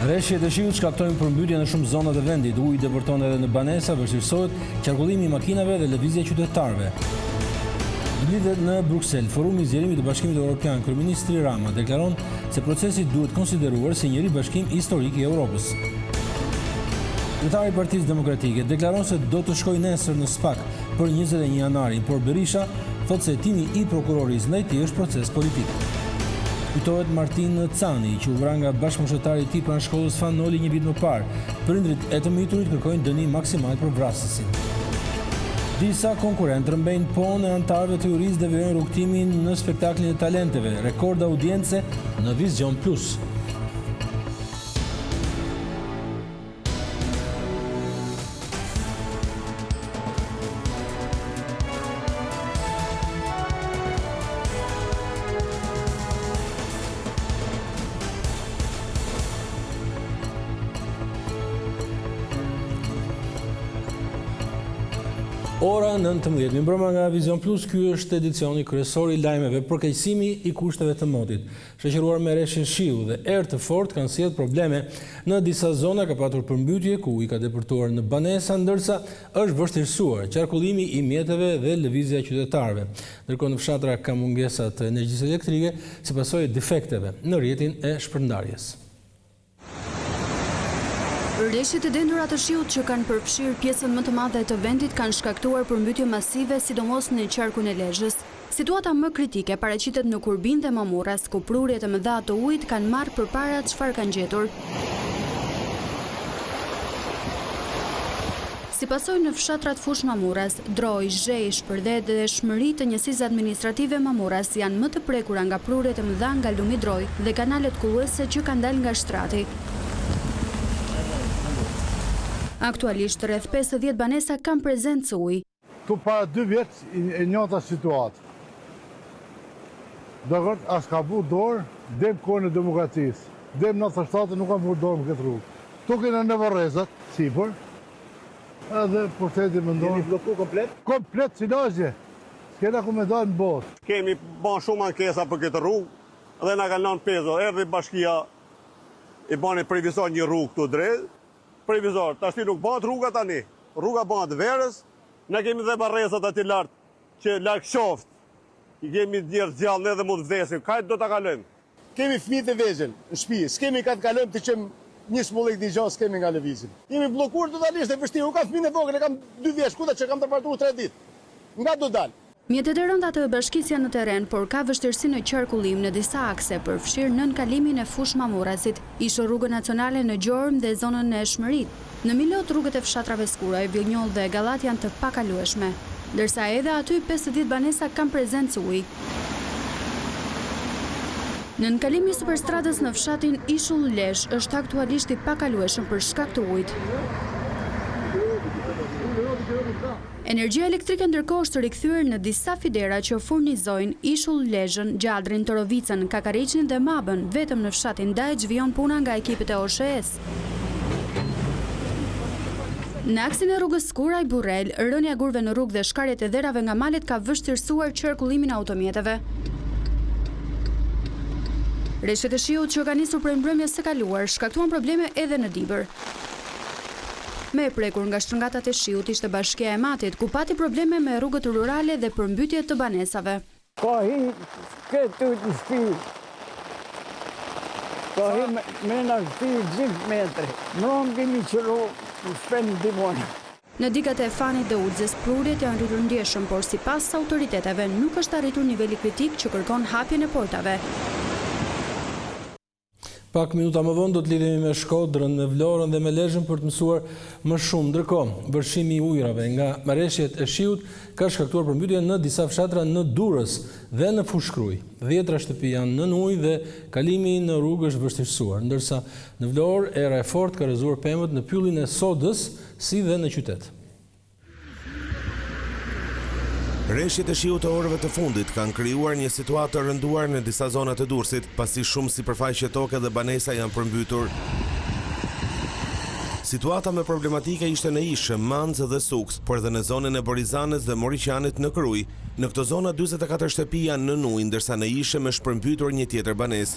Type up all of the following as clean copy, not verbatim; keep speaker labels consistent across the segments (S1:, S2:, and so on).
S1: Rreshjet e shiut shkaktojnë përmbytje në shumë zonat e vendit. Uji depërton edhe në banesa, vështirësohet qarkullimi i makinave dhe lëvizja e qytetarëve. Lidhet në Bruksel, forumi i zgjerimit të Bashkimit Evropian, kryeministri Rama deklaron se procesi duhet konsideruar si njëri bashkim historik i Europës. Kryetari i Partisë Demokratike deklaron se do të shkojë nesër në SPAK për 21 janarin, por Berisha thotë se hetimi i prokurorit Znajti është proces politik. Kujtohet Martin Cani, që u vra nga bashkëmoshetari i tij pranë shkollës Fanoli një vit më parë. Prindrit e të miturit kërkojnë dënim maksimal për vrasësin. Disa konkurrentë rrëmbejnë ponë e anëtarëve të jurisë dhe vijojnë rrugtimin në spektaklin e talenteve. Rekord audience në Vision Plus. Ora 19. Mbrëma nga Vision Plus, ky është edicioni kryesor i lajmeve. Përkeqësimi i kushteve të motit, shoqëruar me rreshje shiu dhe erë të fortë, kanë sjellë probleme në disa zona. Ka patur përmbytje ku i ka depërtuar në banesa, ndërsa është vështirësuar qarkullimi i mjeteve dhe lëvizja e qytetarëve. Ndërkohë në fshatra ka mungesa të energjisë elektrike si pasojë e defekteve në rrjetin e shpërndarjes.
S2: Rreshjet e dendura të shiut që kanë përfshirë pjesën më të madhe të vendit kanë shkaktuar përmbytje masive, sidomos në qarkun e Lezhës. Situata më kritike paraqitet në Kurbin dhe Mamuras, ku prurjet e mëdha të ujit kanë marrë përpara çfarë kanë gjetur. Si pasojë në fshatrat Fush Mamuras, Droj, Zhej, Shpërdet dhe Shmëri të njësisë administrative Mamuras janë më të prekura nga prurjet e mëdha nga lumi Droj dhe kanalet kulluese që kanë dalë nga shtrati. Aktualisht, rreth 50 banesa kanë prezencë ujë.
S3: Tu para 2 vjet e njëjta situatë. Dakord, as ka vu dorë, dem kohën e demokracisë. Dem 97 nuk kanë vu dorë në këtë rrugë. Tu kena në Varrezat, sipër. Edhe porteti mendon.
S4: Kemi blloku komplet?
S3: Komplet si lagje. S'kena ku me dalë në botë.
S4: Kemi bën shumë ankesa për këtë rrugë dhe na kanë lënë pezo. Erdhi bashkia i bani previzor një rrugë këtu drejt. Previzor, tashti nuk bëhet rruga tani. Rruga bëhet verës. Ne kemi dhe barresat aty lart që larg qoftë. I kemi njerëz gjallë edhe mund vdesin. Kajt do ta kalojmë?
S5: Kemi fëmijë të vegjël në shtëpi. S'kemi ka të kalojmë të qëm një smollik një gjë, s'kemi nga lëvizim. Jemi bllokuar totalisht e vështirë. Unë kam fëmijën e vogël, kam 2 vjeç kuda që kam të partuar 3 ditë. Nga do dal?
S2: Mjetet e rënda të bashkisë janë në terren, por ka vështirësi në qarkullim në disa akse, përfshirë nën kalimin e Fush Mamurasit, ishte rrugën nacionale në Gjormë dhe zonën e Shmërit. Në Milot rrugët e fshatrave Skuraj, Vjonjol dhe Gallat janë të pakalueshme, ndërsa edhe aty 50 banesa kanë prezencë ujë. Nën kalimi i superstradës në fshatin Ishull Lezhë është aktualisht i pakalueshëm për shkak të ujit. Energjia elektrike ndërkohë është rikthyer në disa fidera që furnizojnë Ishull Lezhën, Gjaldrin, Torovicën, Kakareqin dhe Mabën. Vetëm në fshatin Dajç vijon puna nga ekipet e OSHE-s. Në aksin e rrugës Skuraj Burrel, rënja gurve në rrugë dhe shkarjet e dherave nga malet ka vështirësuar qarkullimin e automjeteve. Rreshtet e shiut që ka nisur prej mbrëmjes së kaluar shkaktuan probleme edhe në Dibër. Me e prekur nga shtrëngatat e shiut ishte Bashkia e Matit, ku pati probleme me rrugët rurale dhe përmbytje të banesave.
S6: Ka hi këtu të shtëpi. Ka hi me në shtëpi gjithë metri. Mëron kemi qëro shpen dimona.
S2: Në digat e Fanit dhe Udzës, prurjet janë rritur ndjeshëm, por sipas autoriteteve nuk është arritur niveli kritik që kërkon hapjen e portave.
S1: Pak minuta më vonë do të lidhemi me Shkodrën, me Vlorën dhe me Lezhën për të mësuar më shumë. Ndërkohë, vërshimi i ujrave nga rreshjet e shiut ka shkaktuar përmbytje në disa fshatra në Durrës dhe në Fushkruj. 10 shtëpi janë nën ujë dhe kalimi në rrugë është vështirësuar, ndërsa në Vlorë era e fortë ka rrëzuar pemët në pyllin e Sodës, si dhe në qytet.
S7: Rreshjet e shiut të orëve të fundit kanë krijuar një situatë të rënduar në disa zona të Durrësit, pasi shumë sipërfaqe toke dhe banesa janë përmbytur. Situata me problematike ishte në Ishë, Mancë dhe Suks, por edhe në zonën e Borizanës dhe Moriqanit në Kruj. Në këto zona 44 shtëpi janë në ujë, ndërsa në Ishë me shpërmbytur një tjetër banesë.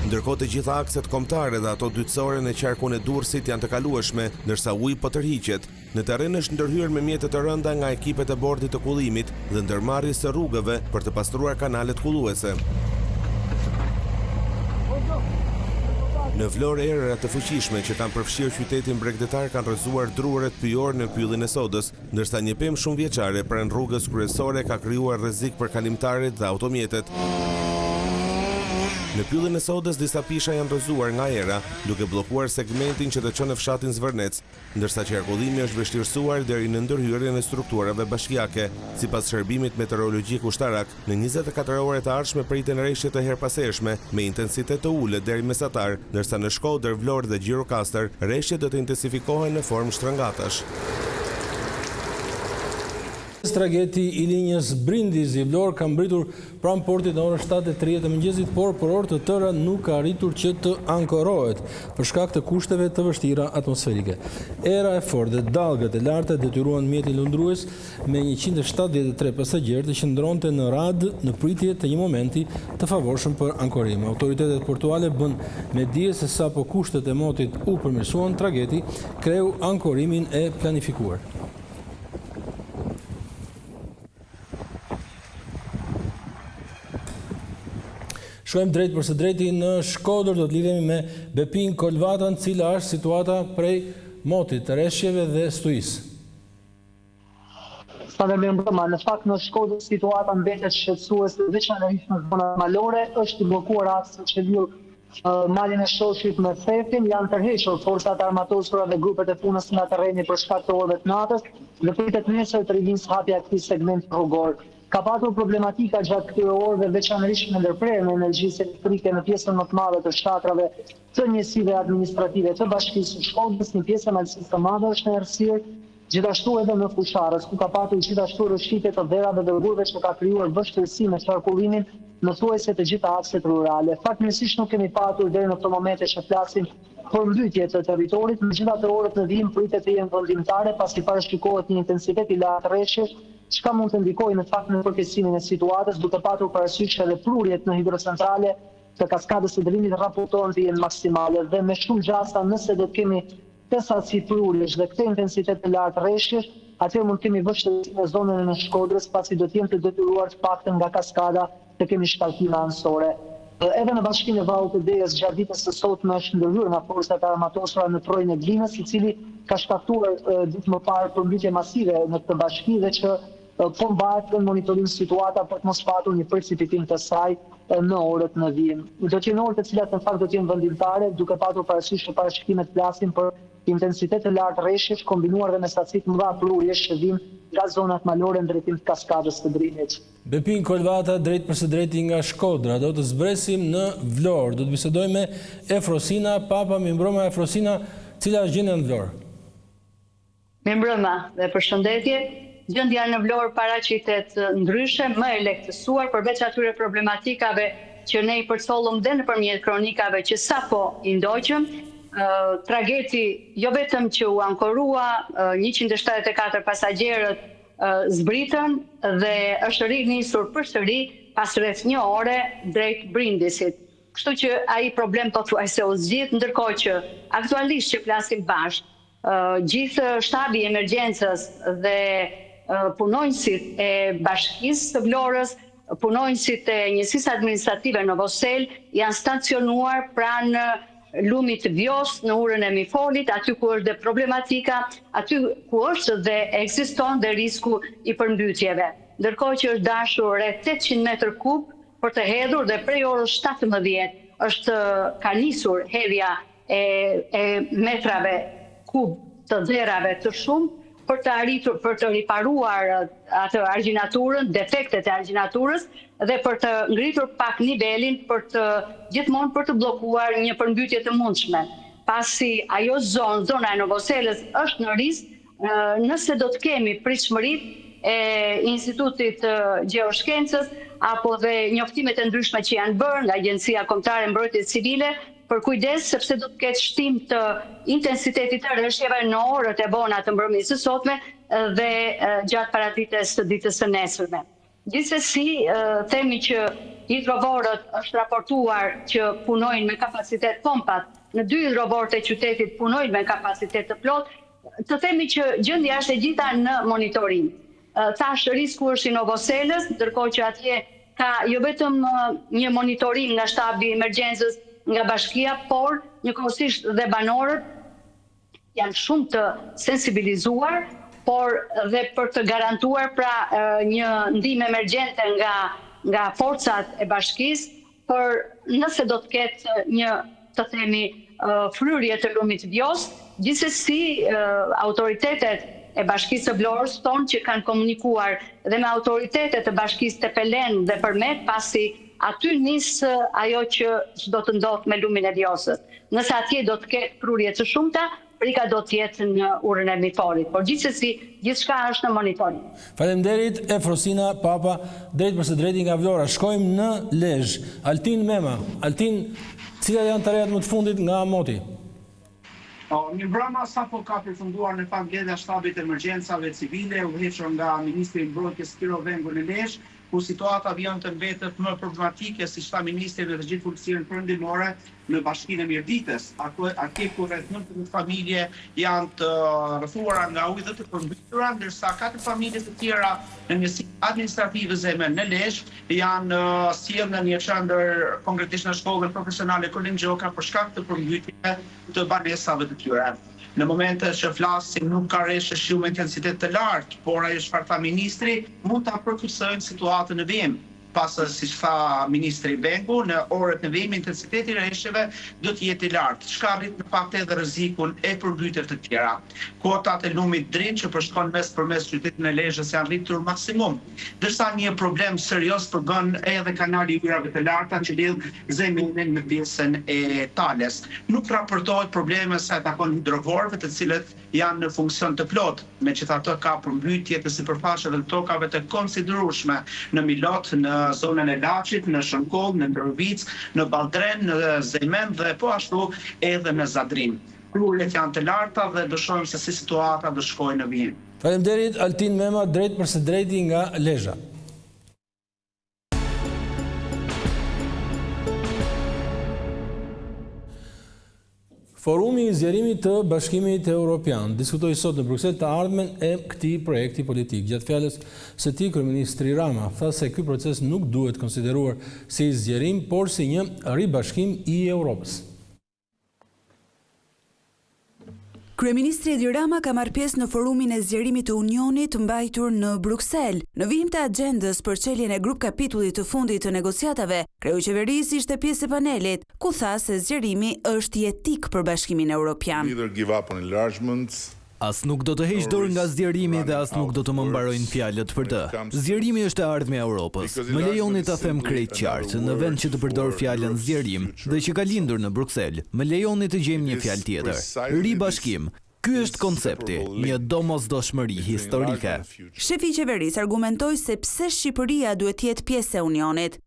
S7: Ndërkohë të gjitha akset kombëtare dhe ato dytësore në qarkun e Durrësit janë të kalueshme, ndërsa uji po tërhiqet. Në terren është ndërhyrë me mjete të rënda nga ekipet e bordit të kullimit dhe ndërmarrjes së rrugëve për të pastruar kanalet kulluese. Në Vlorë erëra të fuqishme që kanë përfshirë qytetin bregdetar kanë rrëzuar druret pyjor në pyllin e sodës, ndërsa një pemë shumë vjeçare pranë rrugës kryesore ka krijuar rrezik për kalimtarit dhe automjetet. Në pyllin e sodës disa pisha janë rrëzuar nga era, duke bllokuar segmentin që të çon në fshatin Zvërnec, ndërsa qarkullimi është vështirësuar deri në ndërhyrjen e strukturave bashkiake. Sipas shërbimit meteorologjik ushtarak, në 24 orët e ardhshme priten rreshje të herpasershme me intensitet të ulët deri mesatar, ndërsa në Shkodër, Vlorë dhe Gjirokastër rreshjet do të intensifikohen në formë shtrëngatash.
S1: Trageti i linjës Brindisi Vlorë ka mbritur pranë portit në orën 7:30 të mëngjesit, por për orë të tëra nuk ka arritur që të ankorohet për shkak të kushteve të vështira atmosferike. Era e fortë dhe dallgët e larta detyruan mjetin lundrues me 173 pasagjerë të qëndronte në radhë në pritje të një momenti të favorshëm për ankorim. Autoritetet portuale bën me dije se sapo kushtet e motit u përmirësuan, trageti kreu ankorimin e planifikuar. Shkojmë drejt për së drejti në Shkodër, do të lidhemi me Bepin Kolvatan, cila është situata prej motit, të rreshjeve dhe stujisë.
S8: Në fakt në Shkodër situata mbetet shqetësuese, veçanërisht në zonat malore, është bllokuar aksi që lidh malin e Shoshit me Thefin, janë tërhequr forcat armatosura dhe grupet e punës nga terreni për shkak të orëve të natës dhe pritet nesër të rivinë hapja e këtij segmenti rrugor. Ka patur problematika gjatë këtyre orëve, veçanërisht në ndërprerjen e energjisë elektrike në pjesën më të madhe të shkatrave të njësive administrative të Bashkisë së Shkodrës, një pjesë e malësisë të madhe është në errësirë, gjithashtu edhe në Fusharës, ku ka patur gjithashtu rrëshqitje të derave dhe rrugëve që ka krijuar vështirësi me qarkullimin në thuajse të gjitha akset rurale. Fatmirësisht nuk kemi patur deri në këtë moment që flasim për mbytje të territorit, megjithatë orët në vijim pritet të jenë vendimtare pasi parashikohet një intensitet i lartë rreshjesh, çka mund të ndikojë në fakt në përkeqësimin e situatës, duke patur parasysh edhe prurjet në hidrocentrale të kaskadës së Drinit raportohen të jenë maksimale dhe me shumë gjasa nëse do të kemi të saci prurjesh dhe këtë intensitet të lartë rreshjesh, atëherë mund të kemi vështirësi në zonën e Shkodrës pasi do të jenë të detyruar të paktën nga kaskada të kemi shkallkime anësore. Edhe në bashkinë e Vallit të Dejës gjatë ditës së sotme është ndërhyrë nga forcat armatosura në trojën e Glinës, i cili ka shkaktuar ditë më parë përmbytje masive në këtë bashki dhe që po mbahet në monitorim situata për të mos patur një precipitim të saj në orët në vijim. Do të jenë orë të cilat në fakt do të jenë vendimtare, duke patur parasysh që parashikimet flasin për intensitet të lartë rreshjesh kombinuar dhe me saci të mëdha prurjesh që vijnë nga zonat malore në drejtim të kaskadës së Drinit.
S1: Bepin Kolvata, drejt për së drejti nga Shkodra. Do të zbresim në Vlorë. Do të bisedojmë me Efrosina Papa, mirëmbrëma Efrosina, cila është gjendja në Vlorë?
S9: Mirëmbrëma dhe përshëndetje. Gjendja në Vlorë paraqitet ndryshe, më e lehtësuar përveç atyre problematikave që ne i përcollëm dhe nëpërmjet kronikave që sapo i ndoqëm. Trageti jo vetëm që u ankorua, 174 pasagjerët zbritën dhe është rinisur përsëri pas rreth një ore drejt Brindisit. Kështu që ai problem pothuajse u zgjidh, ndërkohë që aktualisht që flasim bashkë, gjithë shtabi i emergjencës dhe punonjësit e Bashkisë së Vlorës, punonjësit e njësisë administrative në Vosel janë stacionuar pranë lumit të Vjos në urën e Mifolit, aty ku është dhe problematika, aty ku është dhe ekziston dhe risku i përmbytjeve. Ndërkohë që është dashur rreth 800 metër kub për të hedhur dhe prej orës 17 ka nisur hedhja e metrave kub të dherave të shumë për të arritur, për të riparuar atë argjinaturën, defektet e argjinaturës dhe për të ngritur pak nivelin gjithmonë për të bllokuar një përmbytje të mundshme. Pasi ajo zona e Novoselës është në risk, nëse do të kemi pritshmëritë e Institutit Gjeoshkencës apo dhe njoftimet e ndryshme që janë bërë nga Agjencia Kombëtare e Mbrojtjes Civile, për kujdes sepse do të ketë shtim të intensitetit të rreshjeve në orët e vona të mbrëmjes së sotme dhe gjatë paradites të ditës së nesërme. Gjithsesi, themi që hidrovorët është raportuar që punojnë me kapacitet pompat, në 2 hidrovorët e qytetit punojnë me kapacitet të plot, të themi që gjendja është e gjitha në monitorim. Thash risku është i Novoselës, ndërkohë që atje ka jo vetëm një monitorim nga shtabi i emergjencës nga bashkia, por njëkohësisht dhe banorët janë shumë të sensibilizuar, por dhe për të garantuar pra një ndihmë emergjente nga forcat e bashkisë, për nëse do të ketë një, të themi, fryrje të lumit vjos, gjithsesi autoritetet e bashkisë së Vlorës tonë që kanë komunikuar dhe me autoritetet e bashkisë Tepelen dhe Përmet, pasi aty nis ajo që do të ndodhë me lumin e vjosës. Nëse atje do të ketë prurje të shumta, prika do të jetë në urën e Miforit, por gjithsesi gjithçka është në monitorim.
S1: Faleminderit Efrosina Papa, drejt përse drejti nga Vlora. Shkojmë në Lezhë. Altin Mema. Altin, cilat janë të rejat më të fundit nga Moti?
S10: Mirëmbrëma, sapo ka përfunduar në fakt mbledhja e shtabit të emergjencave civile, udhëhequr nga ministri i mbrojtjes Spiro Vengu në Lezhë, ku situata vjen të mbetet më problematike, siç tha ministri dhe të gjithë fuqishën perëndimore në bashkinë e Mirditës. Atje ku rreth 19 familje janë të rrethuara nga ujë dhe të përmbytura, ndërsa 4 familje të tjera në njësi administrative zeme në Lezhë janë sjellë në një qendër, konkretisht në shkollën profesionale Kolim Gjoka, për shkak të përmbytjeve të banesave të tyre. Në momentet që flasim nuk ka reshë shiu me intensitet të lartë, por ajo çfarë tha ministri, mund ta përkursojnë situatën në vim. Pasë, siç tha ministri Vengu, në orët në vim intensiteti i rreshjeve do të jetë i lartë, çka rrit në fakt edhe rrezikun e përmbytjeve të tjera. Kotat e lumit Drin që përshkon përmes qytetit në Lezhës janë rritur maksimum, ndërsa një problem serioz përbën edhe kanali i ujrave të larta që lidh zeminin me pjesën e Tales. Nuk raportohet probleme sa takon hidrovorëve të cilët janë në funksion të plot, megjithatë ka përmbytje të sipërfaqeve të tokave të konsiderueshme në Milot, në zonën e Laçit, në Shënkoll, në Ndërvic, në Balltren, në Zemen dhe po ashtu edhe në Zadrim. Prurjet janë të larta dhe do shohim se si situata do shkojë në vijim.
S1: Faleminderit Altin Mema, drejt përse drejti nga Lezhë. Forumi i zgjerimit të Bashkimit Evropian diskutoi sot në Bruksel të ardhmen e këtij projekti politik. Gjatë fjalës së tij, kryeministri Rama tha se ky proces nuk duhet konsideruar si zgjerim, por si një ribashkim i Europës.
S11: Kryeministri Edi Rama ka marrë pjesë në forumin e zgjerimit të Unionit mbajtur në Bruksel. Në vijim të agjendës për çeljen e grup kapitullit të fundit të negociatave, kreu i qeverisë ishte pjesë e panelit, ku tha se zgjerimi është jetik për Bashkimin Evropian.
S12: As nuk do të heq dorë nga zgjerimi dhe as nuk do të më mbarojnë fjalët për të. Zgjerimi është e ardhmja e Europës. Më lejoni ta them krejt qartë, në vend që të përdor fjalën zgjerim dhe që ka lindur në Bruksel, më lejoni të gjejmë një fjalë tjetër. Ribashkim. Ky është koncepti, një domosdoshmëri historike.
S11: Shefi i qeverisë argumentoi se pse Shqipëria duhet të jetë pjesë e Unionit.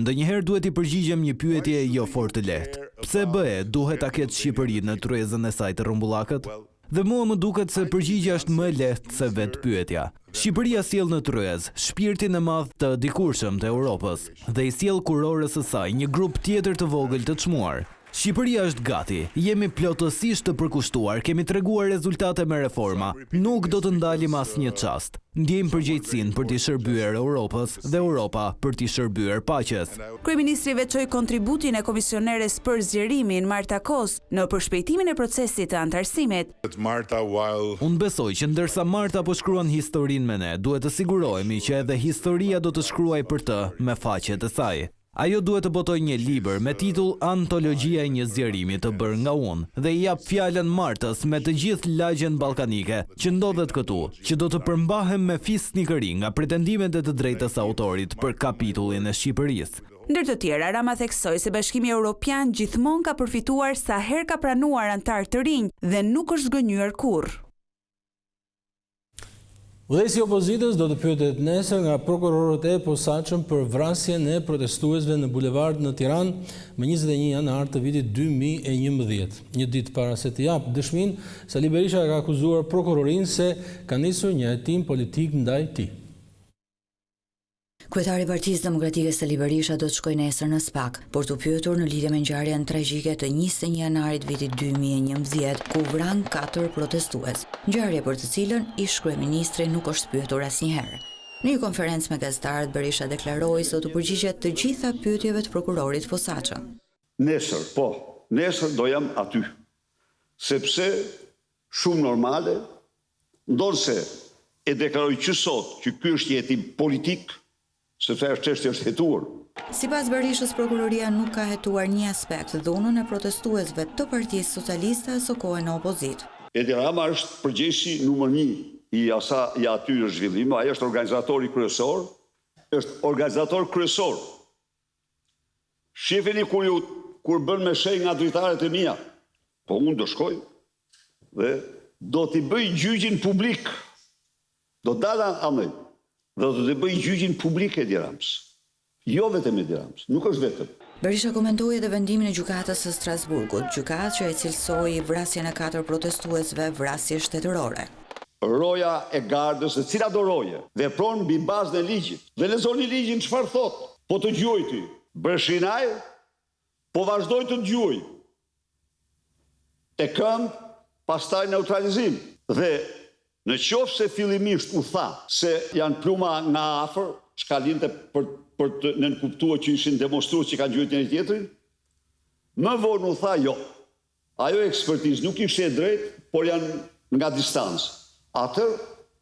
S12: Ndonjëherë duhet i përgjigjem një pyetje jo fort të lehtë. Pse BE duhet ta ketë Shqipërinë në tryezën e saj të rrumbullakët? Dhe mua më duket se përgjigjja është më e lehtë se vetë pyetja. Shqipëria sjell në tryezë shpirtin e madh të dikurshëm të Europës dhe i sjell kurorës së saj një grup tjetër të vogël të çmuar. Shqipëria është gati, jemi plotësisht të përkushtuar, kemi treguar rezultate me reforma, nuk do të ndalim asnjë çast. Ndjejmë përgjegjësinë për t'i shërbyer Europës dhe Europa për t'i shërbyer paqes.
S11: Kryeministri veçoi kontributin e komisioneres për zgjerimin Marta Kos në përshpejtimin e procesit të antarësimit.
S12: Unë besoj që ndërsa Marta po shkruan historinë me ne, duhet të sigurohemi që edhe historia do të shkruaj për të me faqet e saj. Ajo duhet të botoj një libër me titull Antologjia e një zgjerimi të bërë nga unë dhe i jap fjalën Martës me të gjithë lagjen ballkanike që ndodhet këtu, që do të përmbahem me fisnikëri nga pretendimet e të drejtës autorit për kapitullin e Shqipërisë.
S11: Ndër të tjera, Rama theksoi se Bashkimi Evropian gjithmonë ka përfituar sa herë ka pranuar antar të rinj dhe nuk është zgënjur kurrë.
S1: Udhëheqësi i opozitës do të pyetet nesër nga prokurorët e posaçëm për vrasjen e protestuesve në bulevard në Tiranë më 21 janar të vitit 2011. Një ditë para se të japë dëshminë, Sali Berisha ka akuzuar prokurorinë se ka nisur një hetim politik ndaj tij.
S13: Kryetari i Partisë Demokratike Sali Berisha do të shkojë nesër në SPAK për të pyetur në lidhje me ngjarjen tragjike të 21 janarit vitit 2011, ku vran 4 protestues, ngjarje për të cilën ish-kryeministri nuk është pyetur asnjëherë. Në një konferencë me gazetarët, Berisha deklaroi se do të përgjigjet të gjitha pyetjeve të prokurorit posaçëm.
S14: Nesër do jam aty, sepse shumë normale, ndonse e deklaroj që sot që ky është jetim politik, sepse është hetuar.
S13: Sipas Berishës, prokuroria nuk ka hetuar një aspekt dhunën e protestuesve të Partisë Socialiste aso kohën në opozit.
S14: Edi Rama është përgjegjësi numër 1 i atyre zhvillim, ai është organizatori kryesor, Shifeni kur bën me shenjë nga dritaret e mia, po unë do shkoj dhe do t'i bëj gjyqin publik. Do dala amej. Dhe do të bëj gjyqin publik Edi Ramës. Jo vetëm Edi Ramës, nuk është vetëm.
S13: Berisha komentoi edhe vendimin e gjykatës së Strasburgut, gjykatë që e cilësoi vrasjen e 4 protestuesve vrasje shtetërore.
S14: Roja e gardës, e cila do roje, vepron mbi bazën e ligjit. Dhe lexoni ligjin çfarë thot. Po të dëgjoj ty, Breshinaj, po vazhdoj të dëgjoj. E këmbë, pastaj neutralizim. Dhe në qoftë se fillimisht u tha se janë pluma nga afër, çka linte për të nënkuptuar që ishin demonstrues që kanë gjujt njëri tjetrin, më vonë u tha jo. Ajo ekspertizë nuk ishte e drejtë, por janë nga distancë. Atër,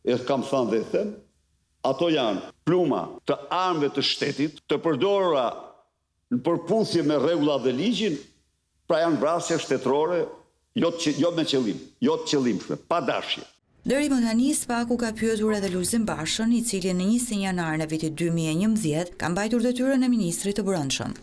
S14: e kam thënë dhe them, ato janë pluma të armëve të shtetit, të përdorura në përputhje me rregullat dhe ligjin, pra janë vrasje shtetërore, jo me qëllim, jo të qëllimshme, pa dashje.
S13: Deri më tani, SPAK-u ka pyetur edhe Lulzim Bashën, i cili në 21 janar në vitin 2011 ka mbajtur detyrën e ministrit të brendshëm.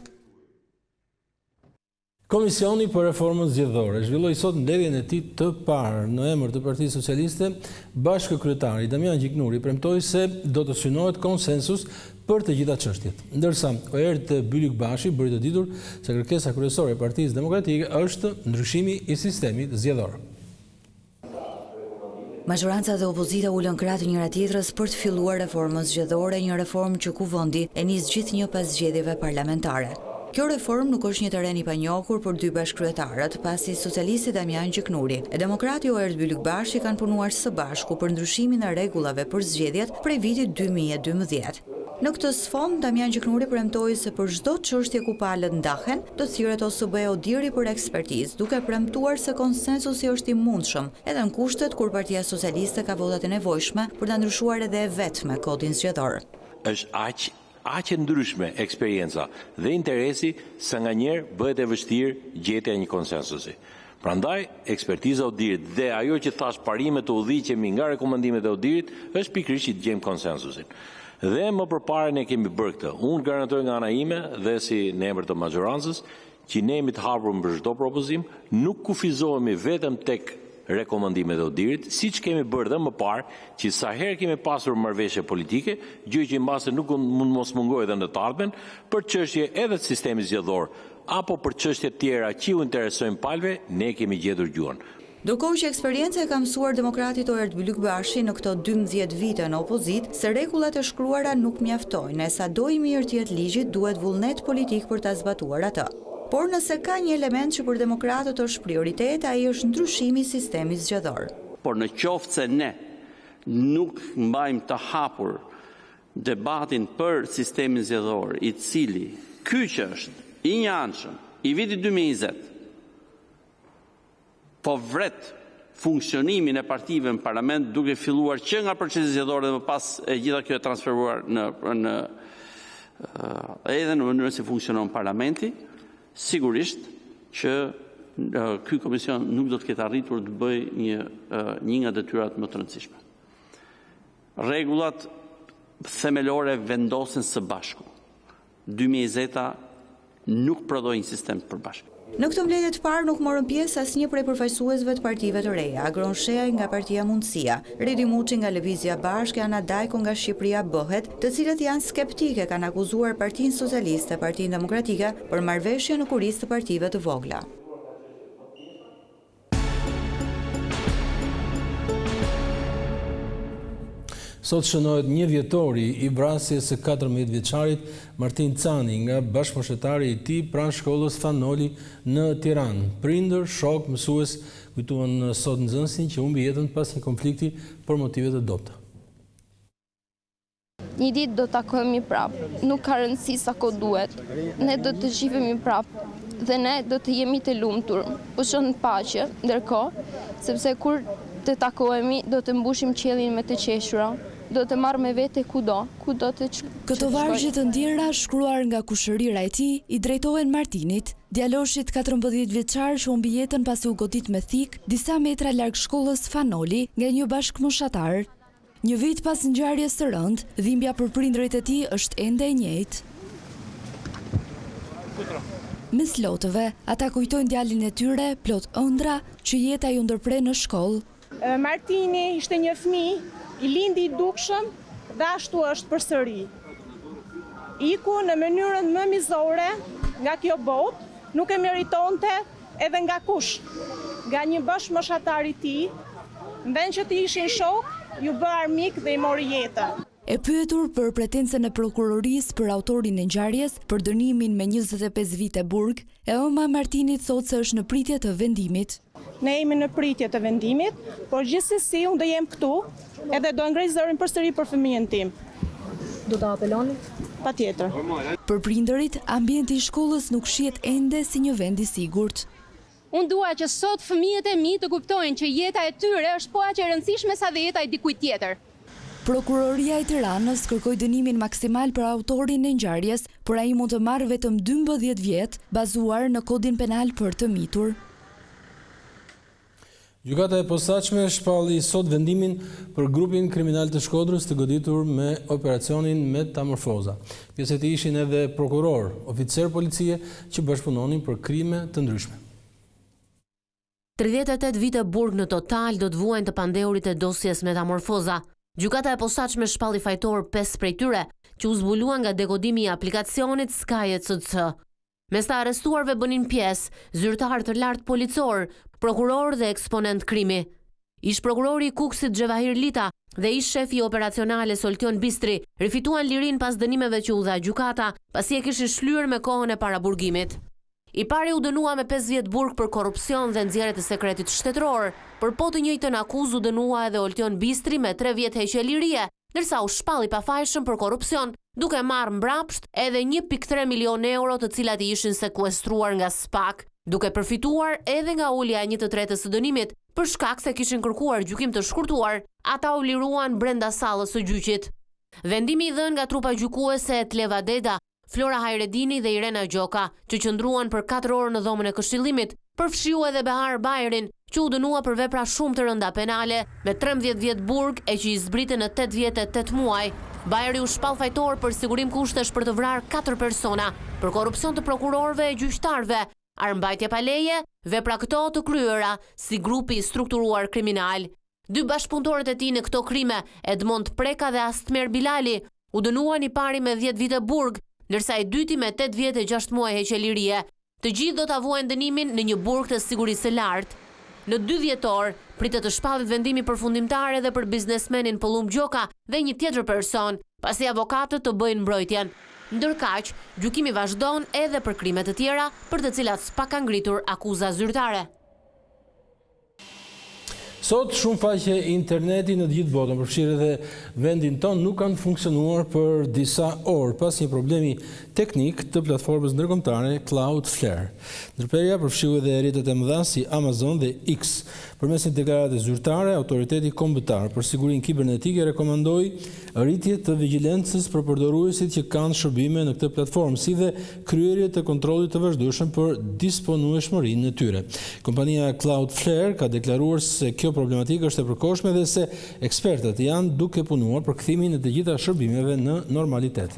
S1: Komisioni për reformën zgjedhore zhvilloi sot mbledhjen e tij të parë në emër të Partisë Socialiste. Bashkëkryetari Damian Gjiknuri premtoi se do të synohet konsensus për të gjitha çështjet. Ndërsa Oert Bylyk Bashi bëri të ditur se kërkesa kryesore e Partisë Demokratike është ndryshimi i sistemit zgjedhor.
S13: Majoranca dhe opozita ulën krah të njëra tjetrës për të filluar reformën zgjedhore, një reformë që kuvendi e nis gjithnjë pas zgjedhjeve parlamentare. Kjo reformë nuk është një teren i panjohur për dy bashkëkryetarët, pasi socialisti Damian Gjiknuri e demokrati Oert Bylyk Bashi kanë punuar së bashku për ndryshimin e rregullave për zgjedhjet prej vitit 2012. Në këtë sfond, Damian Gjiknuri premtoi se për çdo çështje ku palët ndahen, do thirret OSBE Odiri për ekspertizë, duke premtuar se konsensusi është i mundshëm, edhe në kushtet kur Partia Socialiste ka votat e nevojshme për ta ndryshuar edhe e vetme kodin zgjedhor.
S15: Është aq e ndryshme eksperienca dhe interesi sa nganjëherë bëhet e vështirë gjetja e një konsensusi. Prandaj, ekspertiza e Odirit dhe ajo që thash parimet të udhëhiqemi nga rekomandimet e Odirit është pikërisht të gjejmë konsensusin. Dhe më përpara ne kemi bërë këtë. Unë garantoj nga ana ime dhe si në emër të majorancës që ne jemi të hapur për çdo propozim, nuk kufizohemi vetëm tek rekomandimet e Odirit, siç kemi bërë dhe më parë, që sa herë kemi pasur marrëveshje politike, gjë që mbase nuk mund mos mungojë edhe në të ardhmen, për çështje edhe të sistemit zgjedhor apo për çështje të tjera që u interesojnë palëve, ne kemi gjetur gjuhën.
S13: Ndërkohë që eksperiencia e ka mësuar demokratit Oert Bylyk Bashi në këto 12 vite në opozit, se rregullat e shkruara nuk mjaftojnë, e sa do i mirë të jetë ligji, duhet vullnet politik për ta zbatuar atë. Por nëse ka një element që për demokratët është prioritet, ai është ndryshimi i sistemit zgjedhor.
S16: Por në qoftë se ne nuk mbajmë të hapur debatin për sistemin zgjedhor, i cili ky që është i njëanshëm i vitit 2020, po vret funksionimin e partive në parlament duke filluar që nga procesi zgjedhor dhe më pas e gjitha kjo e transferuar edhe në mënyrën se funksionon parlamenti, sigurisht që ky komision nuk do të ketë arritur të bëjë një nga detyrat më të rëndësishme. Rregullat themelore vendosen së bashku. 2020-a nuk prodhoi një sistem të përbashkët.
S13: Në këtë mbledhje të parë nuk morën pjesë asnjë prej përfaqësuesve të partive të reja, Agron Sheaj nga Partia Mundësia, Redi Muçi nga Lëvizja Bashkë, Ana Dajko nga Shqipëria Bëhet, të cilët janë skeptike kanë akuzuar Partinë Socialiste, Partinë Demokratike për marrëveshje në kurisë të partive të vogla.
S1: Sot shënohet 1 vjetori i vrasjes së 14 vjeçarit Martin Cani nga bashkëmoshetari i tij pranë shkollës Fanoli në Tiranë. Prindër, shok, mësues kujtuan sot nxënësin që humbi jetën pas një konflikti për motive të dobta.
S17: Një ditë do të takohemi prapë, nuk ka rëndësi sa ko duhet. Ne do të shihemi prapë dhe ne do të jemi të lumtur. Pushon në paqe, ndërkohë, sepse kur të takohemi do të mbushim qiellin me të qeshura. Do të marrë me vete kudo të
S11: Këto vargje të ndjera shkruar nga kushërira e tij i drejtohen Martinit, djaloshit 14 vjeçar që humbi jetën pasi u godit me thik disa metra larg shkollës Fanoli nga një bashkëmoshatar. Një vit pas ngjarjes së rëndë, dhimbja për prindërit e tij është ende e njëjtë. Me slotëve, ata kujtojnë djalin e tyre plot ëndra që jeta ju ndërpre në shkollë.
S18: Martini ishte një fëmijë i lindi i dukshëm dhe ashtu është përsëri. Iku në mënyrën më mizore nga kjo botë, nuk e meritonte edhe nga kush. Nga një bashkëmoshatar i tij, në vend që të ishin shok, ju bë armik dhe i mori jetën.
S11: E pyetur për pretencën e prokurorisë për autorin e ngjarjes për dënimin me 25 vite burg, e ëma Martinit thotë se është në pritje të vendimit.
S18: Ne jemi në pritje të vendimit, por gjithsesi unë do jem këtu edhe do ngrej zërin përsëri për fëmijën tim. Do ta apeloni? Patjetër.
S11: Për prindërit, ambienti i shkollës nuk shihet ende si një vend i sigurt.
S17: Unë dua që sot fëmijët e mi të kuptojnë që jeta e tyre është po aq e rëndësishme sa dhe jeta e dikujt tjetër.
S11: Prokuroria e Tiranës kërkoi dënimin maksimal për autorin e ngjarjes, por ai mund të marrë vetëm 12 vjet, bazuar në kodin penal për të mitur.
S1: Gjykata e posaçme shpalli sot vendimin për grupin kriminal të Shkodrës të goditur me operacionin Metamorfoza. Pjesët e ishin edhe prokuror, oficer policie që bashkëpunonin për krime të ndryshme.
S19: 38 vite burg në total do të vuajnë të pandeurit e dosjes Metamorfoza. Gjykata e posaçme shpalli fajtor 5 prej tyre që u zbuluan nga dekodimi i aplikacionit SkyECC. Mes të arrestuarve bënin pjesë zyrtar të lartë policor, prokuror dhe eksponent krimi. Ish prokurori i Kukësit Xhevahir Lita dhe ish shefi operacionale Soltion Bistri rifituan lirin pas dënimeve që u dha gjykata, pasi e kishin shlyer me kohën e paraburgimit. I pari u dënua me 5 vjet burg për korrupsion dhe nxjerrje të sekretit shtetëror, por po të njëjtën akuzë u dënua edhe Oltion Bistri me 3 vjet heqje lirie, ndërsa u shpalli pafajshëm për korrupsion, duke marrë mbrapsht edhe 1.3 milion euro të cilat i ishin sekuestruar nga SPAK, duke përfituar edhe nga ulja e 1/3 së dënimit, për shkak se kishin kërkuar gjykim të shkurtuar, ata u liruan brenda sallës së gjyqit. Vendimi i dhënë nga trupa gjykuese Tleva Deda, Flora Hajredini dhe Irena Gjoka, që qëndruan për 4 orë në dhomën e këshillimit, përfshiu edhe Behar Bajrin, që u dënua për vepra shumë të rënda penale, me 13 vjet burg e që i zbriti në 8 vjet e 8 muaj. Bajri u shpall fajtor për sigurim kushtesh për të vrarë 4 persona, për korrupsion të prokurorëve e gjyqtarëve, armbajtje pa leje, vepra këto të kryera si grupi i strukturuar kriminal. 2 bashkëpunëtorët e tij në këto krime, Edmond Preka dhe Astmer Bilali, u dënuan i pari me 10 vite burg, ndërsa i dyti me 8 vjet e 6 muaj heqje lirie. Të gjithë do ta vuajnë dënimin në një burg të sigurisë së lartë. Në 2 dhjetor, pritet të shpallet vendimi përfundimtar edhe për biznesmenin Pollum Gjoka dhe një tjetër person, pasi avokatët të bëjnë mbrojtjen. Ndërkaq, gjykimi vazhdon edhe për krime të tjera për të cilat s'pak ka ngritur akuza zyrtare.
S1: Sot shumë faqe interneti në të gjithë botën, përfshirë edhe vendin ton, nuk kanë funksionuar për disa orë pas një problemi teknik të platformës ndërkombëtare Cloudflare. Ndërprerja përfshiu edhe rrjetet e mëdha si Amazon dhe X. Përmes një deklarate zyrtare, autoriteti kombëtar për sigurinë kibernetike rekomandoi rritje të vigjilencës për përdoruesit që kanë shërbime në këtë platformë, si dhe kryerje të kontrollit të vazhdueshëm për disponueshmërinë e tyre. Kompania Cloudflare ka deklaruar se kjo problematikë është e përkohshme dhe se ekspertët janë duke punuar për kthimin e të gjitha shërbimeve në normalitet.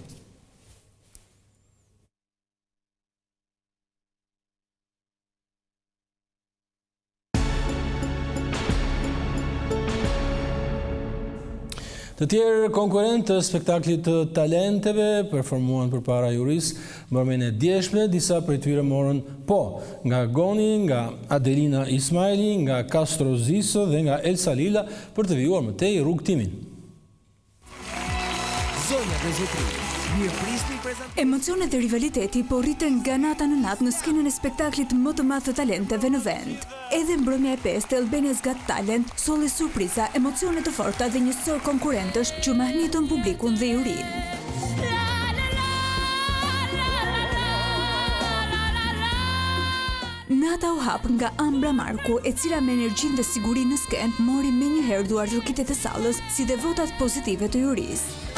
S1: Të tjerë konkurrentë të spektaklit të talenteve performuan përpara juris mbrëmjen e djeshme, disa prej tyre morën po, nga Goni, nga Adelina Ismaili, nga Castro Ziso dhe nga Elsa Lila për të vijuar më tej rrugtimin.
S20: Zonja dhe zotëri, mirëprisni prezantimin.
S11: Emocionet e rivaliteti po rriten nga nata në natë në skenën e spektaklit më të madh të talenteve në vend. Edhe mbrëmja e 5 të Albania's Got Talent solli surpriza, emocione të forta dhe një sër konkurrentësh që mahnitën publikun dhe jurinë. Nata u hap nga Ambra Marku, e cila me energjinë dhe sigurinë në skenë mori menjëherë duart rrokitet e sallës, si dhe votat pozitive të jurisë.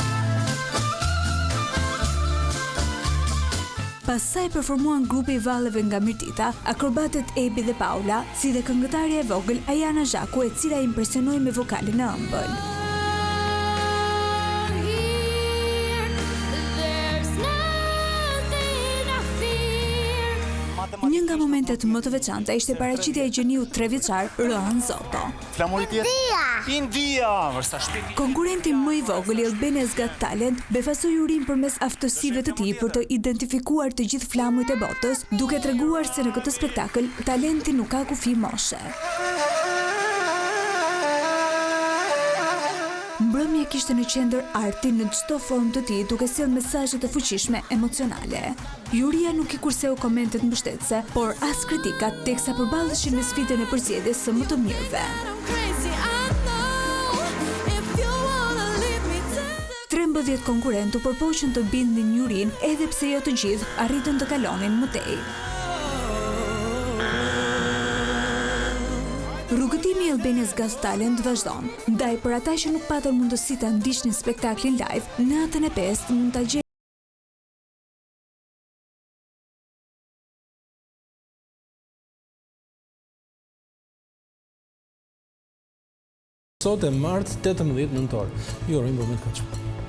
S11: Pas saj performuan grupi i valleve nga Mirtita, akrobatet Ebi dhe Paula, si dhe këngëtarja e vogël Ajana Zhaku, e cila impresionoi me vokalin e ëmbël. Një nga momentet më të veçanta ishte paraqitja e gjeniut 3 vjeçar Rohan Zoto.
S20: India!
S11: Konkurrenti më i vogël i Albania's Got Talent befasoi jurinë përmes aftësive të tij për të identifikuar të gjithë flamujt e botës, duke treguar se në këtë spektakël talenti nuk ka kufi moshe. Mbrëmja kishte në qendër artin në çdo formë të tij, duke sjellë mesazhe të fuqishme emocionale. Juria nuk i kurseu komentet mbështetëse, por as kritikat, teksa përballeshin me sfidën e përzgjedhjes së më të mirëve. 13 konkurrentë u përpoqën të bindnin jurinë, edhe pse jo të gjithë arritën të kalonin mëtej. Rrugëtimi i Albania's Got Talent vazhdon. Ndaj për ata që nuk patën mundësi ta ndiqnin spektaklin live, natën e 5 mund ta gjeni
S1: sot e martë 18 nëntor. Ju urojmë moment këndshëm.